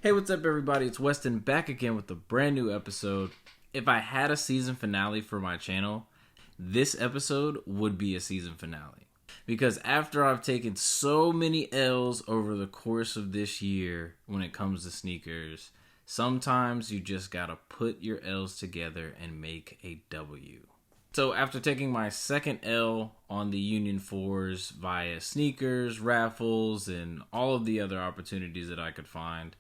Hey, what's up everybody? It's Weston back again with a brand new episode. If I had a season finale for my channel, this episode would be a season finale. Because after I've taken so many L's over the course of this year when it comes to sneakers, sometimes you just gotta put your L's together and make a W. So after taking my second L on the Union 4s via sneakers, raffles, and all of the other opportunities that I could find,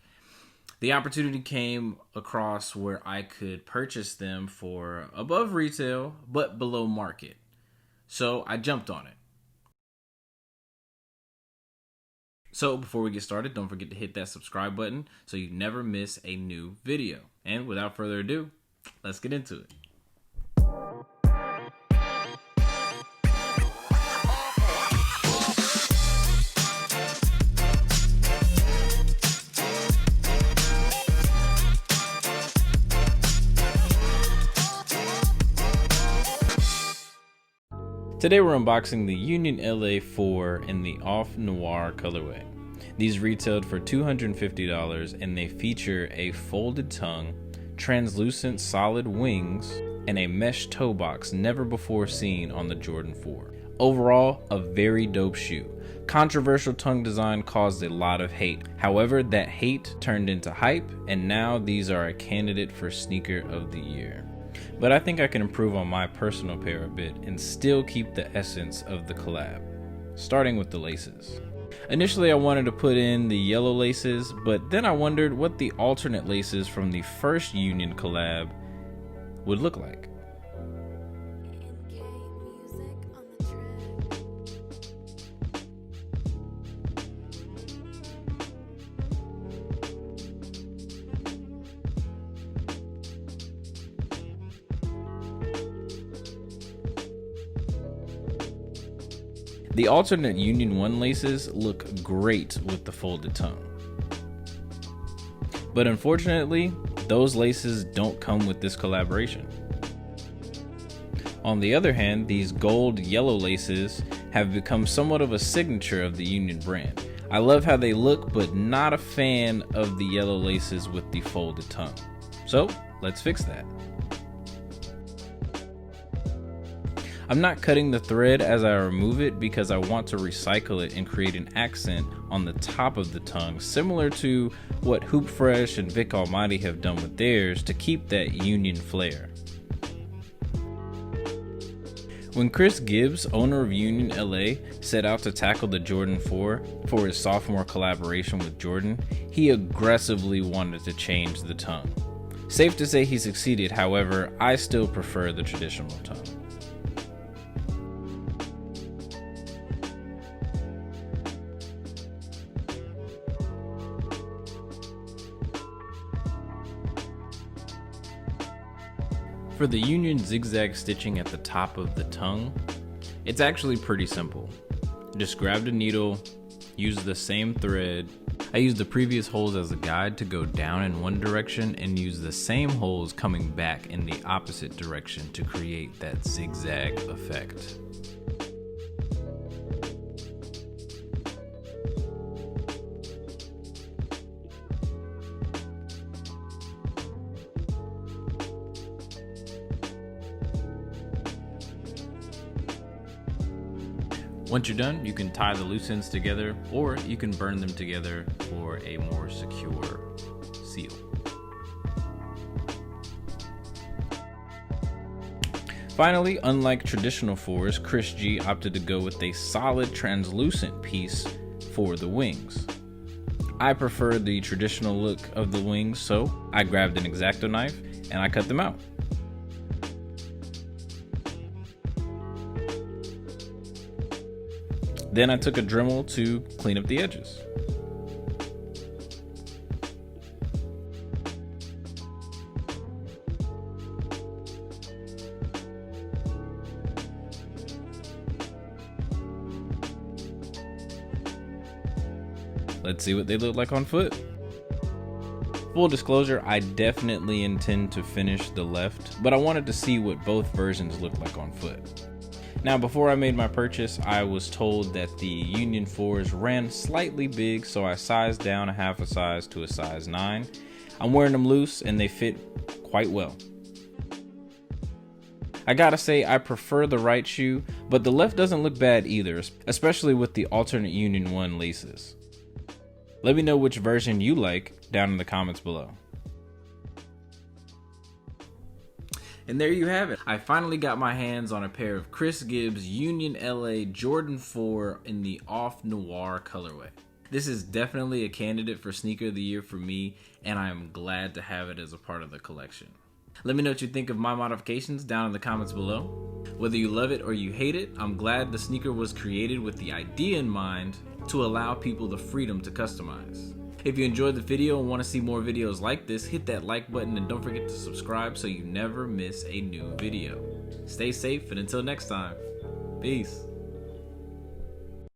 the opportunity came across where I could purchase them for above retail, but below market. So I jumped on it. So before we get started, don't forget to hit that subscribe button so you never miss a new video. And without further ado, let's get into it. Today we're unboxing the Union LA 4 in the Off Noir colorway. These retailed for $250 and they feature a folded tongue, translucent solid wings, and a mesh toe box never before seen on the Jordan 4. Overall, a very dope shoe. Controversial tongue design caused a lot of hate. However, that hate turned into hype, and now these are a candidate for sneaker of the year. But I think I can improve on my personal pair a bit and still keep the essence of the collab, starting with the laces. Initially I wanted to put in the yellow laces, but then I wondered what the alternate laces from the first Union collab would look like. The alternate Union 1 laces look great with the folded tongue. But unfortunately, those laces don't come with this collaboration. On the other hand, these gold yellow laces have become somewhat of a signature of the Union brand. I love how they look, but not a fan of the yellow laces with the folded tongue. So let's fix that. I'm not cutting the thread as I remove it because I want to recycle it and create an accent on the top of the tongue, similar to what Hoop Fresh and Vic Almighty have done with theirs to keep that Union flair. When Chris Gibbs, owner of Union LA, set out to tackle the Jordan 4 for his sophomore collaboration with Jordan, he aggressively wanted to change the tongue. Safe to say he succeeded, however, I still prefer the traditional tongue. For the Union zigzag stitching at the top of the tongue, it's actually pretty simple. Just grab the needle, use the same thread. I used the previous holes as a guide to go down in one direction and use the same holes coming back in the opposite direction to create that zigzag effect. Once you're done, you can tie the loose ends together, or you can burn them together for a more secure seal. Finally, unlike traditional 4s, Chris G opted to go with a solid translucent piece for the wings. I prefer the traditional look of the wings, so I grabbed an X-Acto knife and I cut them out. Then I took a Dremel to clean up the edges. Let's see what they look like on foot. Full disclosure, I definitely intend to finish the left, but I wanted to see what both versions look like on foot. Now, before I made my purchase, I was told that the Union 4s ran slightly big, so I sized down a half a size to a size 9. I'm wearing them loose and they fit quite well. I gotta say, I prefer the right shoe, but the left doesn't look bad either, especially with the alternate Union 1 laces. Let me know which version you like down in the comments below. And there you have it. I finally got my hands on a pair of Chris Gibbs Union LA Jordan 4 in the Off Noir colorway. This is definitely a candidate for sneaker of the year for me, and I am glad to have it as a part of the collection. Let me know what you think of my modifications down in the comments below. Whether you love it or you hate it, I'm glad the sneaker was created with the idea in mind to allow people the freedom to customize. If you enjoyed the video and want to see more videos like this, hit that like button and don't forget to subscribe so you never miss a new video. Stay safe, and until next time, peace.